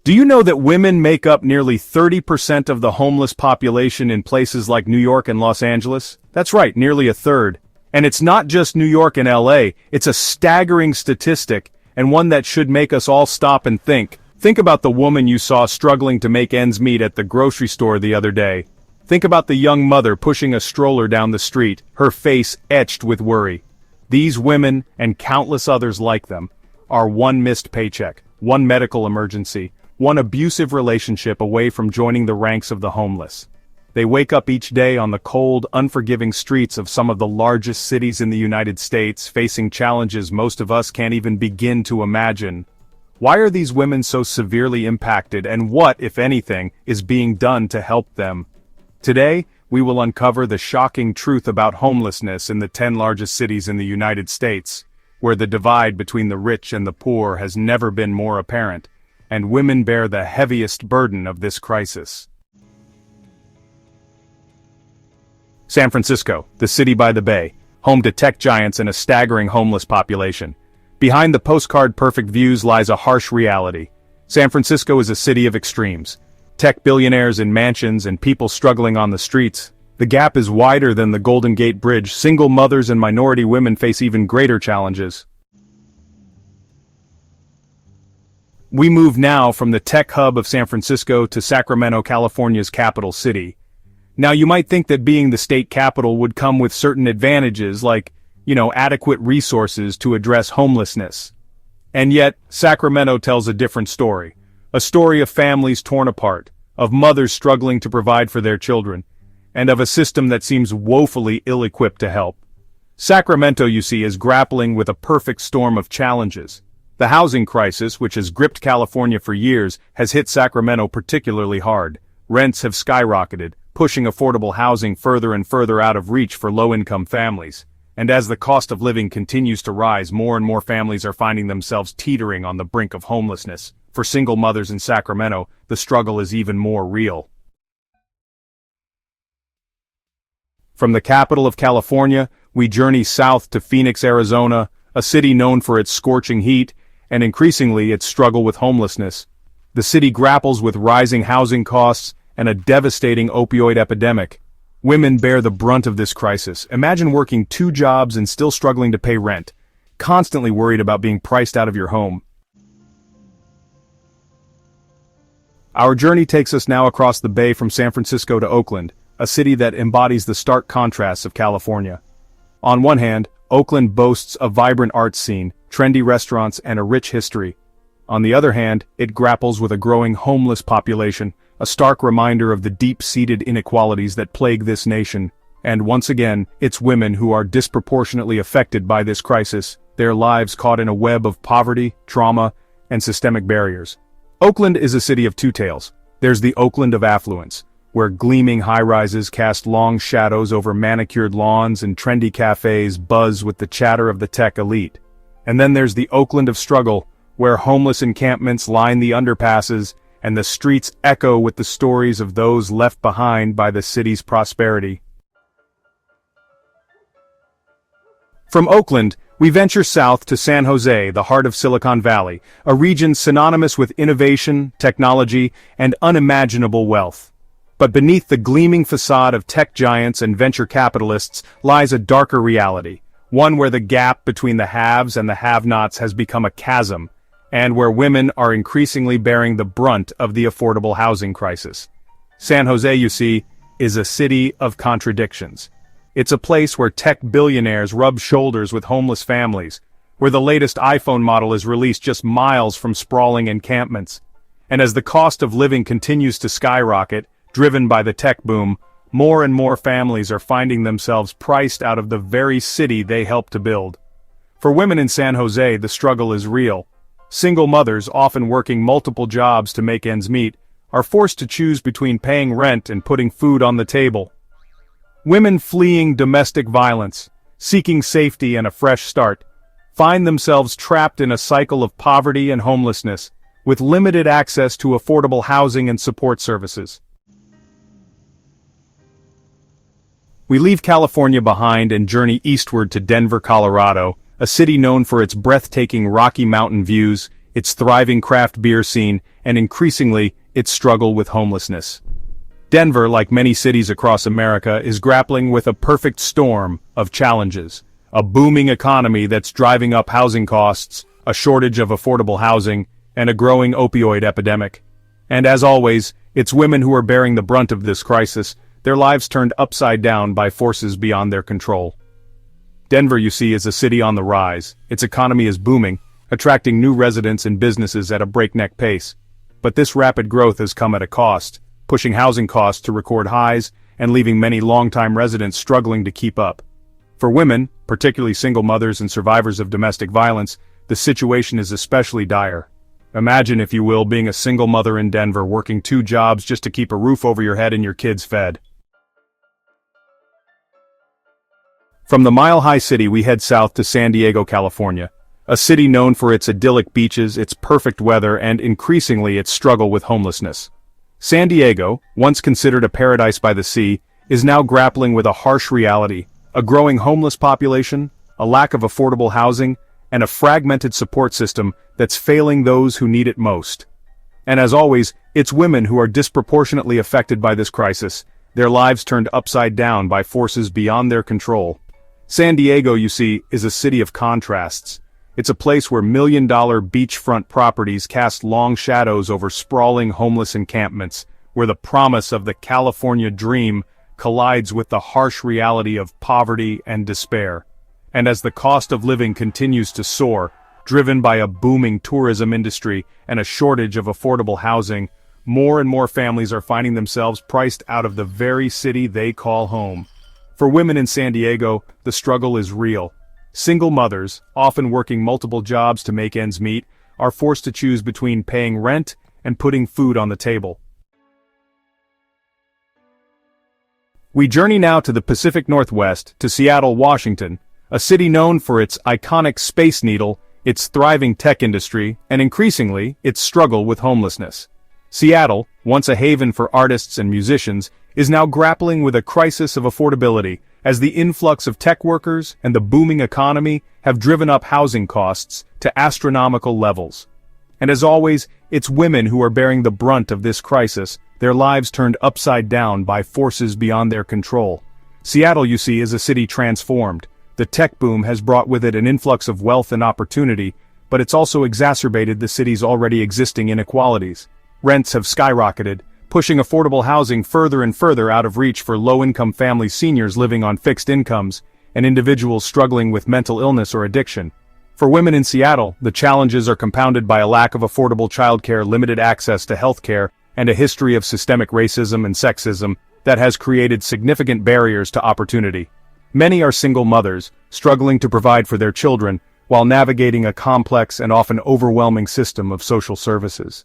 Do you know that women make up nearly 30% of the homeless population in places like New York and Los Angeles? That's right, nearly a third. And it's not just New York and LA, it's a staggering statistic, and one that should make us all stop and think. Think about the woman you saw struggling to make ends meet at the grocery store the other day. Think about the young mother pushing a stroller down the street, her face etched with worry. These women, and countless others like them, are one missed paycheck, one medical emergency, one abusive relationship away from joining the ranks of the homeless. They wake up each day on the cold, unforgiving streets of some of the largest cities in the United States, facing challenges most of us can't even begin to imagine. Why are these women so severely impacted, and what, if anything, is being done to help them? Today, we will uncover the shocking truth about homelessness in the 10 largest cities in the United States, where the divide between the rich and the poor has never been more apparent, and women bear the heaviest burden of this crisis. San Francisco, the city by the bay, home to tech giants and a staggering homeless population. Behind the postcard-perfect views lies a harsh reality. San Francisco is a city of extremes. Tech billionaires in mansions and people struggling on the streets. The gap is wider than the Golden Gate Bridge. Single mothers and minority women face even greater challenges. We move now from the tech hub of San Francisco to Sacramento, California's capital city. Now you might think that being the state capital would come with certain advantages like, adequate resources to address homelessness. And yet, Sacramento tells a different story. A story of families torn apart, of mothers struggling to provide for their children, and of a system that seems woefully ill-equipped to help. Sacramento, you see, is grappling with a perfect storm of challenges. The housing crisis, which has gripped California for years, has hit Sacramento particularly hard. Rents have skyrocketed, pushing affordable housing further and further out of reach for low-income families. And as the cost of living continues to rise, more and more families are finding themselves teetering on the brink of homelessness. For single mothers in Sacramento, the struggle is even more real. From the capital of California, we journey south to Phoenix, Arizona, a city known for its scorching heat, and increasingly its struggle with homelessness. The city grapples with rising housing costs and a devastating opioid epidemic. Women bear the brunt of this crisis. Imagine working 2 jobs and still struggling to pay rent, constantly worried about being priced out of your home. Our journey takes us now across the bay from San Francisco to Oakland, a city that embodies the stark contrasts of California. On one hand, Oakland boasts a vibrant arts scene, trendy restaurants, and a rich history. On the other hand, it grapples with a growing homeless population, a stark reminder of the deep-seated inequalities that plague this nation. And once again, it's women who are disproportionately affected by this crisis, their lives caught in a web of poverty, trauma, and systemic barriers. Oakland is a city of two tales. There's the Oakland of affluence, where gleaming high-rises cast long shadows over manicured lawns and trendy cafes buzz with the chatter of the tech elite. And then there's the Oakland of struggle, where homeless encampments line the underpasses, and the streets echo with the stories of those left behind by the city's prosperity. From Oakland, we venture south to San Jose, the heart of Silicon Valley, a region synonymous with innovation, technology, and unimaginable wealth. But beneath the gleaming facade of tech giants and venture capitalists lies a darker reality, one where the gap between the haves and the have-nots has become a chasm, and where women are increasingly bearing the brunt of the affordable housing crisis. San Jose, you see, is a city of contradictions. It's a place where tech billionaires rub shoulders with homeless families, where the latest iPhone model is released just miles from sprawling encampments. And as the cost of living continues to skyrocket, driven by the tech boom, more and more families are finding themselves priced out of the very city they helped to build. For women in San Jose, the struggle is real. Single mothers, often working multiple jobs to make ends meet, are forced to choose between paying rent and putting food on the table. Women fleeing domestic violence, seeking safety and a fresh start, find themselves trapped in a cycle of poverty and homelessness, with limited access to affordable housing and support services. We leave California behind and journey eastward to Denver, Colorado, a city known for its breathtaking Rocky Mountain views, its thriving craft beer scene, and increasingly, its struggle with homelessness. Denver, like many cities across America, is grappling with a perfect storm of challenges. A booming economy that's driving up housing costs, a shortage of affordable housing, and a growing opioid epidemic. And as always, it's women who are bearing the brunt of this crisis, their lives turned upside down by forces beyond their control. Denver, you see, is a city on the rise. Its economy is booming, attracting new residents and businesses at a breakneck pace. But this rapid growth has come at a cost, pushing housing costs to record highs and leaving many longtime residents struggling to keep up. For women, particularly single mothers and survivors of domestic violence, the situation is especially dire. Imagine, if you will, being a single mother in Denver working 2 jobs just to keep a roof over your head and your kids fed. From the mile-high city we head south to San Diego, California, a city known for its idyllic beaches, its perfect weather, and increasingly its struggle with homelessness. San Diego, once considered a paradise by the sea, is now grappling with a harsh reality: a growing homeless population, a lack of affordable housing, and a fragmented support system that's failing those who need it most. And as always, it's women who are disproportionately affected by this crisis, their lives turned upside down by forces beyond their control. San Diego, you see, is a city of contrasts. It's a place where million-dollar beachfront properties cast long shadows over sprawling homeless encampments, where the promise of the California dream collides with the harsh reality of poverty and despair. And as the cost of living continues to soar, driven by a booming tourism industry and a shortage of affordable housing, more and more families are finding themselves priced out of the very city they call home. For women in San Diego, the struggle is real. Single mothers, often working multiple jobs to make ends meet, are forced to choose between paying rent and putting food on the table. We journey now to the Pacific Northwest, to Seattle, Washington, a city known for its iconic Space Needle, its thriving tech industry, and increasingly, its struggle with homelessness. Seattle, once a haven for artists and musicians, is now grappling with a crisis of affordability, as the influx of tech workers and the booming economy have driven up housing costs to astronomical levels. And as always, it's women who are bearing the brunt of this crisis, their lives turned upside down by forces beyond their control. Seattle, you see, is a city transformed. The tech boom has brought with it an influx of wealth and opportunity, but it's also exacerbated the city's already existing inequalities. Rents have skyrocketed, pushing affordable housing further and further out of reach for low-income families, seniors living on fixed incomes, and individuals struggling with mental illness or addiction. For women in Seattle, the challenges are compounded by a lack of affordable childcare, limited access to healthcare, and a history of systemic racism and sexism that has created significant barriers to opportunity. Many are single mothers, struggling to provide for their children, while navigating a complex and often overwhelming system of social services.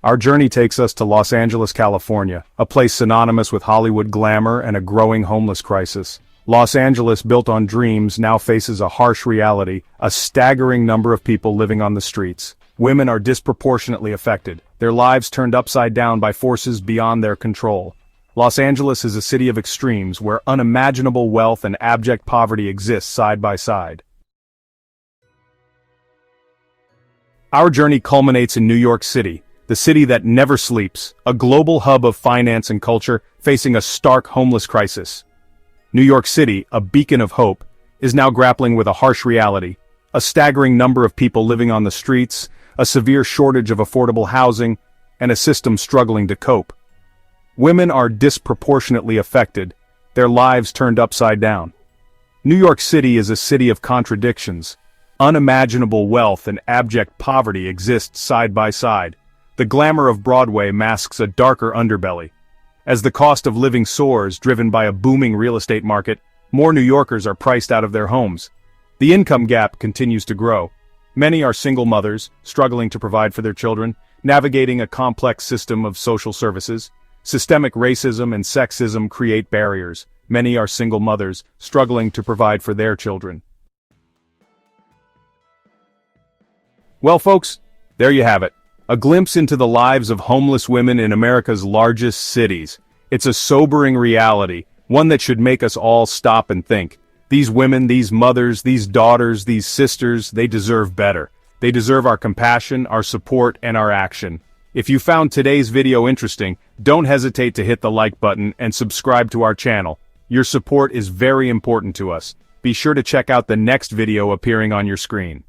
Our journey takes us to Los Angeles, California, a place synonymous with Hollywood glamour and a growing homeless crisis. Los Angeles, built on dreams, now faces a harsh reality: a staggering number of people living on the streets. Women are disproportionately affected, their lives turned upside down by forces beyond their control. Los Angeles is a city of extremes where unimaginable wealth and abject poverty exist side by side. Our journey culminates in New York City, the city that never sleeps, a global hub of finance and culture facing a stark homeless crisis. New York City, a beacon of hope, is now grappling with a harsh reality: a staggering number of people living on the streets, a severe shortage of affordable housing, and a system struggling to cope. Women are disproportionately affected, their lives turned upside down. New York City is a city of contradictions. Unimaginable wealth and abject poverty exist side by side. The glamour of Broadway masks a darker underbelly. As the cost of living soars, driven by a booming real estate market, more New Yorkers are priced out of their homes. The income gap continues to grow. Many are single mothers, struggling to provide for their children, navigating a complex system of social services. Systemic racism and sexism create barriers. Many are single mothers, struggling to provide for their children. Well, folks, there you have it. A glimpse into the lives of homeless women in America's largest cities. It's a sobering reality, one that should make us all stop and think. These women, these mothers, these daughters, these sisters, they deserve better. They deserve our compassion, our support, and our action. If you found today's video interesting, don't hesitate to hit the like button and subscribe to our channel. Your support is very important to us. Be sure to check out the next video appearing on your screen.